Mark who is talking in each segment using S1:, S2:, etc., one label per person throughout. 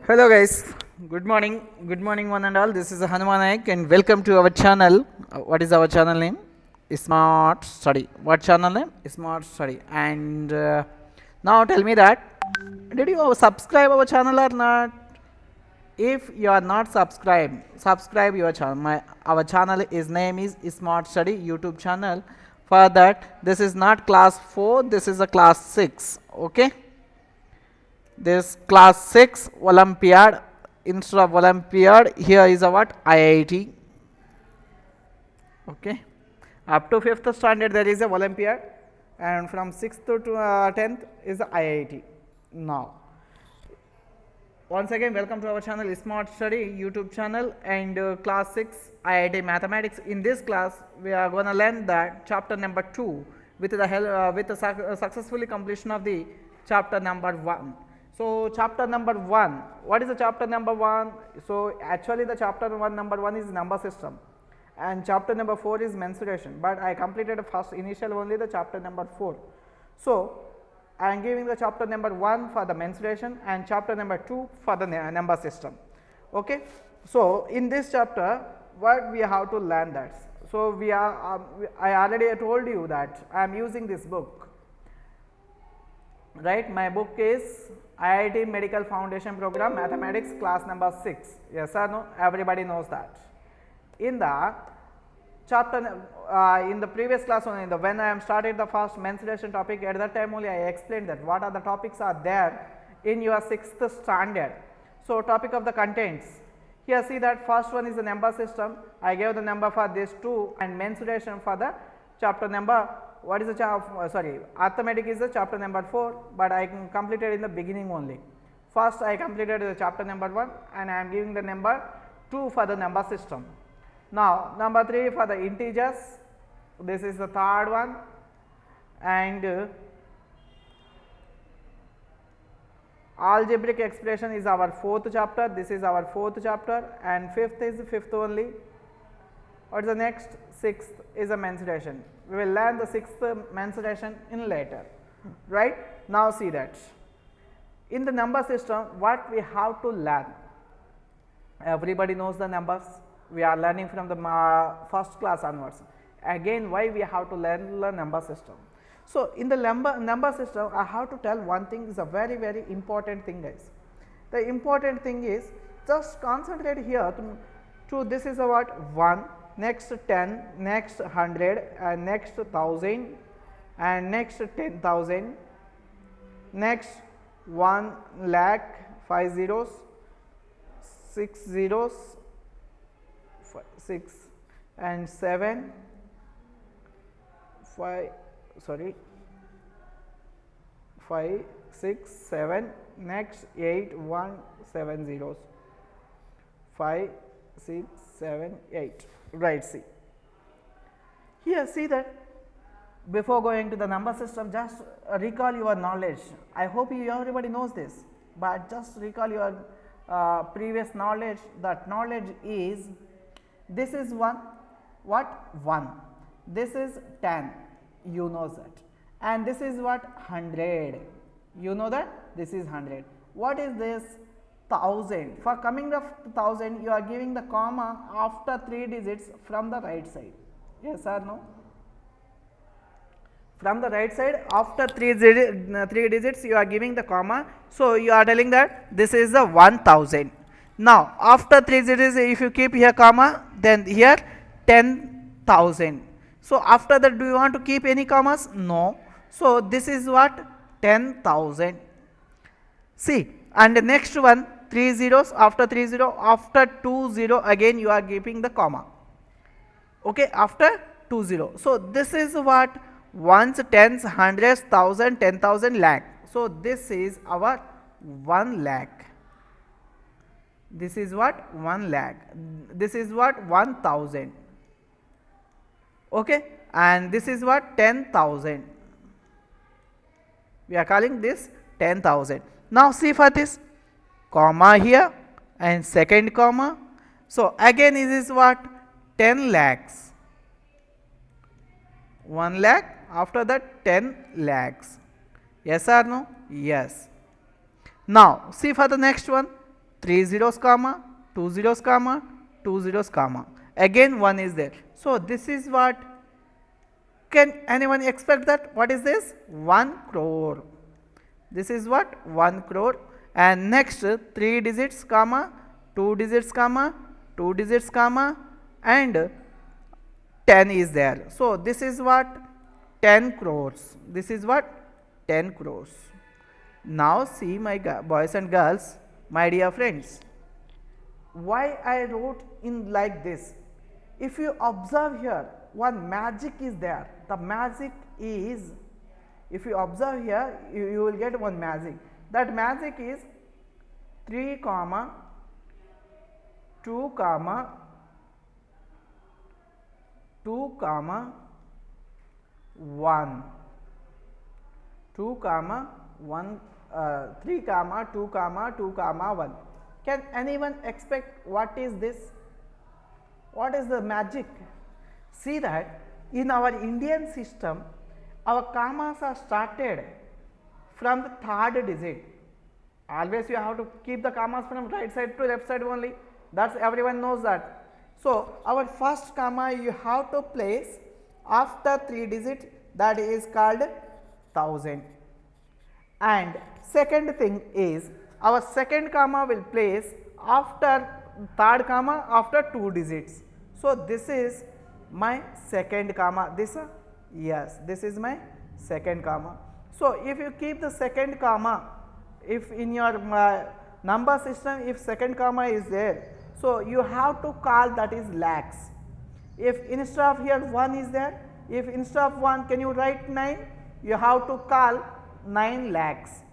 S1: Hello guys, good morning one and all. This is Hanuman Naik and welcome to our channel. What is our channel name? Smart Study. What channel name? Smart Study. And now tell me that did you subscribe our channel or not? If you are not subscribed, subscribe your channel. Our channel is name is Smart Study YouTube channel. For that, this is not class 4, this is a class 6. Okay. This class 6 Olympiad, instead of Olympiad here is a what? IIT. Okay, up to 5th standard there is a Olympiad, and from 6th to 10th is the IIT. Now once again welcome to our channel Smart Study YouTube channel and class 6 IIT Mathematics. In this class we are going to learn that chapter number 2 with the help with the successfully completion of the chapter number 1. So chapter number 1, what is the chapter number 1? So actually the chapter number 1 is number system and chapter number 4 is mensuration, but I completed first initial only the chapter number 4. So I am giving the chapter number 1 for the mensuration and chapter number 2 for the number system. Okay. So in this chapter what we have to learn that. So we are I already told you that I am using this book, right? My book is IIT Medical Foundation Program Mathematics class number 6. Yes or no? Everybody knows that. In the chapter in the previous class only, when I am started the first mensuration topic, at that time only I explained that what are the topics are there in your 6th standard. So topic of the contents, here see that first one is the number system. I gave the number for this 2 and mensuration for the chapter number, what is the arithmetic is the chapter number 4, but I completed in the beginning only. First I completed the chapter number 1 and I am giving the number 2 for the number system. Now number 3 for the integers, this is the third one, and algebraic expression is our 4th chapter. This is our 4th chapter, and 5th is 5th only. What is the next? 6th is a mensuration. We will learn the 6th mensuration in later, right? Now see that in the number system what we have to learn. Everybody knows the numbers. We are learning from the first class onwards. Again, why we have to learn the number system? So in the number system, I have to tell one thing is a very important thing, guys. The important thing is just concentrate here to this is a what? 1, next 10, next 100, and next 1000, and next 10,000, next 1 lakh, 5 zeros, 6 zeros, 6 and 7, 5 5 6 7, next 8 1 7 zeros, 5 6 7 8, right? See here, see that before going to the number system, just recall your knowledge. I hope everybody knows this, but just recall your previous knowledge. That knowledge is, this is 1, what? 1, this is 10, you know that, and this is what? 100, you know that this is 100. What is this? 1000. For coming of 1000, you are giving the comma after 3 digits from the right side. Yes or no? From the right side after 3 digits you are giving the comma. So you are telling that this is the 1000. Now after 3 digits if you keep here comma, then here 10,000. So after that, do you want to keep any commas? No. So this is what? 10,000. See, and the next one 3 zeros, after 3 0, after 2 0 again you are keeping the comma. Okay, after 2 0. So this is what? Ones, tens, hundreds, thousand, 10,000, lakh. So this is our 1 lakh. This is what? 1 lakh. This is what? 1000. Okay, and this is what? 10,000. We are calling this 10,000. Now see for this comma here and second comma. So again this is what? 10 lakhs. 1 lakh, after that 10 lakhs. Yes or no? Yes. Now see for the next one, 3 zeros comma, 2 zeros comma, 2 zeros comma. Again 1 is there. So this is what, can anyone expect that? What is this? 1 crore. This is what? 1 crore. And next 3 digits comma, 2 digits comma, 2 digits comma, and 10 is there. So this is what? 10 crores. This is what? 10 crores. Now see, my boys and girls, my dear friends, why I wrote in like this. If you observe here, one magic is there. The magic is, if you observe here, you will get one magic. That magic is 3 comma 2 comma 2 comma 1, 2 comma 1, 3 comma 2 comma 2 comma 1. Can anyone expect what is this? What is the magic? See that in our Indian system, our commas are started from the third digit. Always you have to keep the commas from right side to left side only. That's everyone knows that. So our first comma you have to place after 3 digits, that is called 1000. And second thing is, our second comma will place after third comma after 2 digits. So this is my second comma. This yes, this is my second comma. So if you keep the second comma, if in your number system, if second comma is there, so you have to call that is lakhs. If instead of here 1 is there, if instead of 1 can you write 9, you have to call 9 lakhs.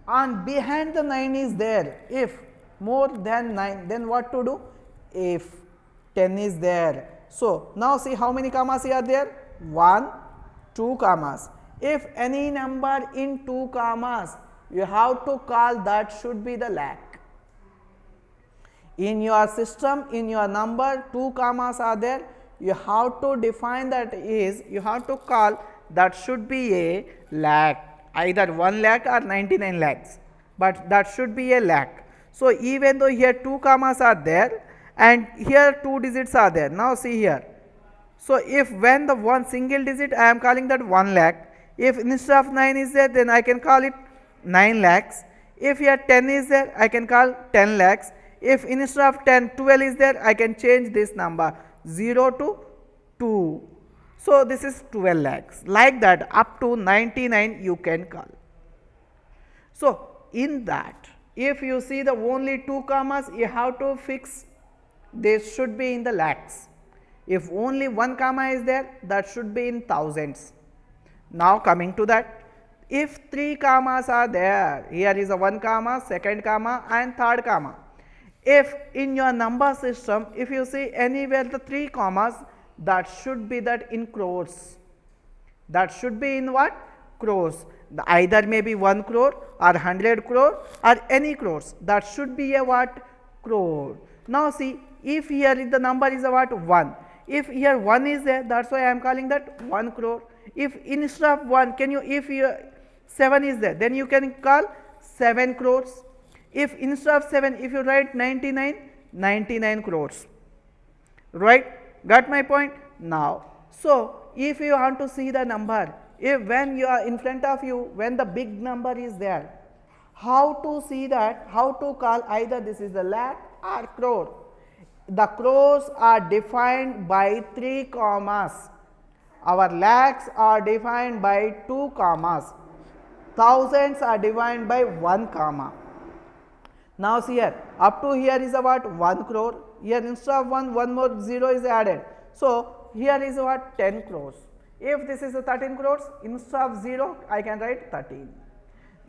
S1: And behind the 9 is there, if more than 9, then what to do? If 10 is there. So now see how many commas are there? 1, 2 commas. If any number in 2 commas, you have to call that should be the lakh. In your system, in your number, 2 commas are there, you have to define that is, you have to call that should be a lakh, either 1 lakh or 99 lakhs, but that should be a lakh. So even though here 2 commas are there and here 2 digits are there, now see here. So if when the one single digit I am calling that 1 lakh, if instead of 9 is there, then I can call it 9 lakhs. If here 10 is there, I can call 10 lakhs. If instead of 10, 12 is there, I can change this number 0 to 2. So this is 12 lakhs. Like that, up to 99 you can call. So in that, if you see the only 2 commas, you have to fix this should be in the lakhs. If only 1 comma is there, that should be in thousands. Now coming to that, if 3 commas are there, here is a 1 comma, second comma and third comma. If in your number system, if you see anywhere the 3 commas, that should be that in crores. That should be in what? Crores. Either maybe 1 crore or 100 crore or any crores. That should be a what? Crore. Now see, if here the number is a what? 1. If here 1 is there, that's why I am calling that 1 crore. If instead of 1, can you, if here 7 is there, then you can call 7 crores. If instead of 7, if you write 99, 99 crores. Right? Got my point? Now, so if you want to see the number, if when you are in front of you, when the big number is there, how to see that, how to call either this is the lakh or crore. The crores are defined by 3 commas. Our lakhs are defined by 2 commas. Thousands are defined by 1 comma. Now see here, up to here is about 1 crore. Here instead of 1, 1 more 0 is added. So here is what? 10 crores. If this is a 13 crores, instead of 0, I can write 13.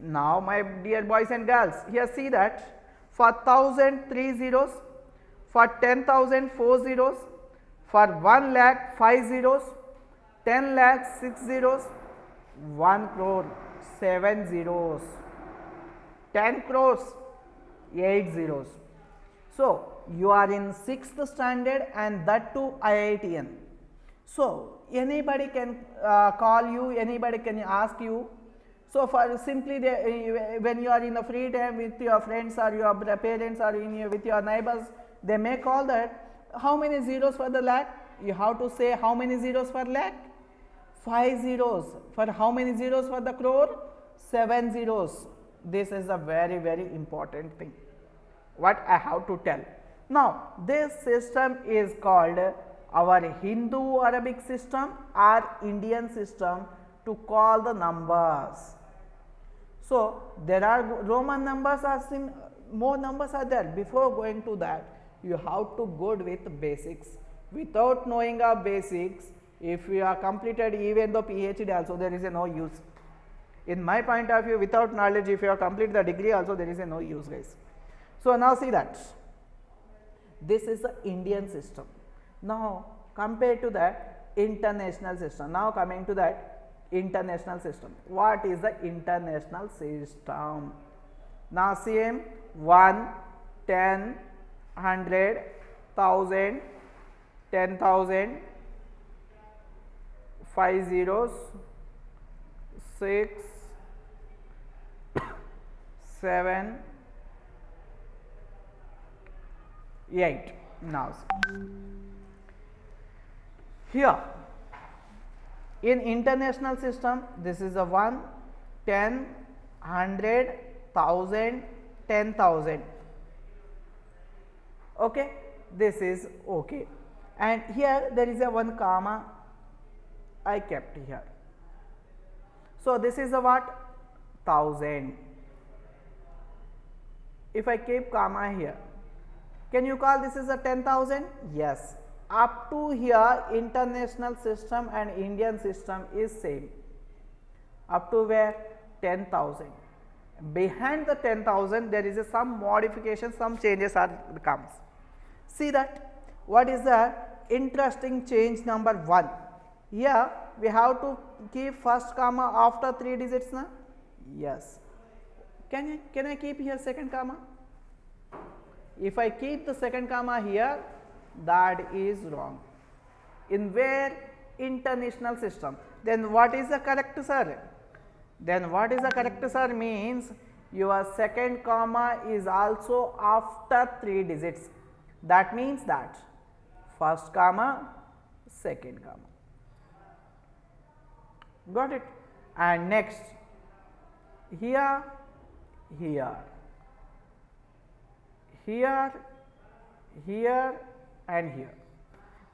S1: Now my dear boys and girls, here see that for 1000, 3 zeros, for 10,000, 4 zeros, for 1 lakh, 5 zeros, 10 lakh, 6 zeros, 1 crore, 7 zeros, 10 crores, 8 zeros. So you are in 6th standard and that too IITN. So anybody can call you, anybody can ask you. So for simply when you are in the free time with your friends or your parents or with your neighbors, they may call that how many zeros for the lakh. You have to say how many zeros for lakh. 5 zeros. For how many zeros for the crore? 7 zeros. This is a very, very important thing what I have to tell. Now this system is called our Hindu Arabic system or Indian system to call the numbers. So there are Roman numbers are more numbers are there. Before going to that, you have to go with basics. Without knowing our basics, if you are completed even though PhD also, there is a no use. In my point of view, without knowledge, if you have completed the degree also, there is a no use, guys. So now see that this is the Indian system. Now compared to that international system. Now coming to that international system. What is the international system? Now same 1, 10, 100, 1000, 10,000, 5 zeros, 6, 7, 8. Now here in international system, this is a 1, 10, 100, 1000, 10,000. Okay, this is okay. And here there is a 1 comma I kept here. So this is a what? 1000. If I keep comma here, can you call this is a 10,000? Yes. Up to here international system and Indian system is same. Up to where? 10,000. Behind the 10,000 there is a some modification, some changes are comes. See that what is the interesting change number 1. Here we have to keep first comma after 3 digits na? Yes. Can I keep here second comma? If I keep the second comma here, that is wrong. In where? International system. Then what is the correct, sir? Then what is the correct, sir? Means your second comma is also after 3 digits. That means that first comma, second comma. Got it? And next here, here, here, here and here.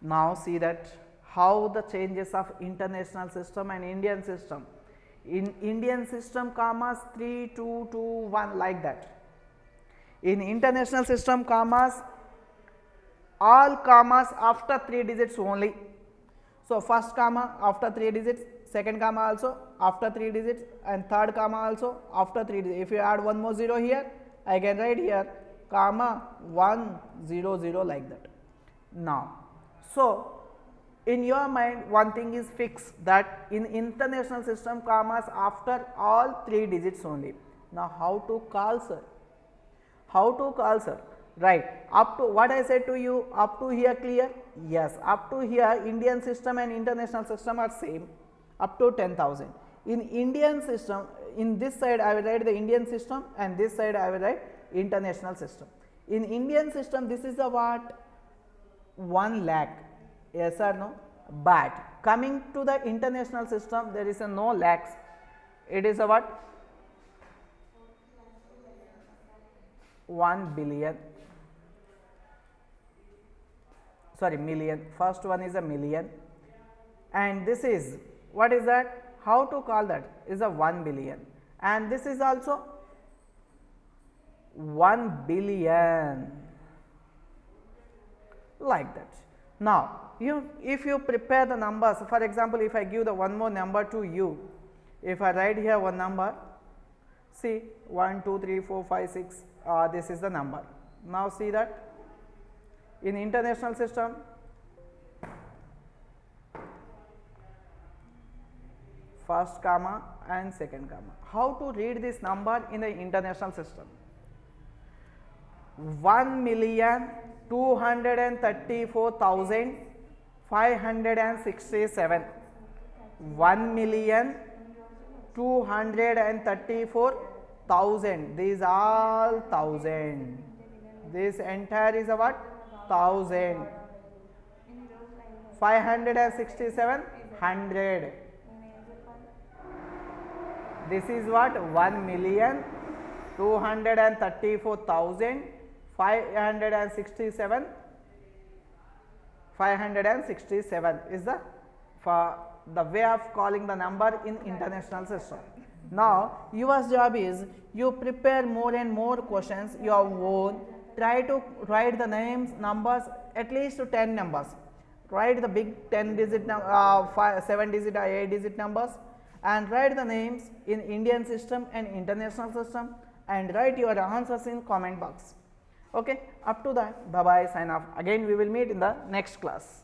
S1: Now see that how the changes of international system and Indian system. In Indian system commas 3, 2, 2, 1 like that. In international system commas, all commas after 3 digits only. So first comma after 3 digits, second comma also after 3 digits and third comma also after 3 digits. If you add one more 0 here, I can write here comma 1 0 0 like that. Now, so in your mind one thing is fixed that in international system commas after all 3 digits only. Now how to call, sir? How to call, sir? Right, up to what I said to you, up to here clear? Yes, up to here Indian system and international system are same, up to 10,000. In Indian system, in this side I will write the Indian system and this side I will write international system. In Indian system this is a what? 1 lakh, yes or no? But coming to the international system there is a no lakhs, it is a what? 1 billion. Sorry, million. First one is a million and this is, what is that? How to call that? Is a 1 billion and this is also 1 billion like that. Now if you prepare the numbers, for example if I give the one more number to you, if I write here one number, see 1 2 3 4 5 6, this is the number. Now see that in international system first comma and second comma. How to read this number in the international system? 1,234,567. 1,234,567. 234,000. These all 1000. This entire is a what? 1000. 567, 100. This is what? 1,234,567. 567 is the for the way of calling the number in international system. Now your job is you prepare more and more questions your own. Try to write the names, numbers, at least 10 numbers. Write the big 10 digit, 7 digit or 8 digit numbers, and write the names in Indian system and international system, and write your answers in comment box. Okay, up to that, bye bye, sign off. Again we will meet in the next class.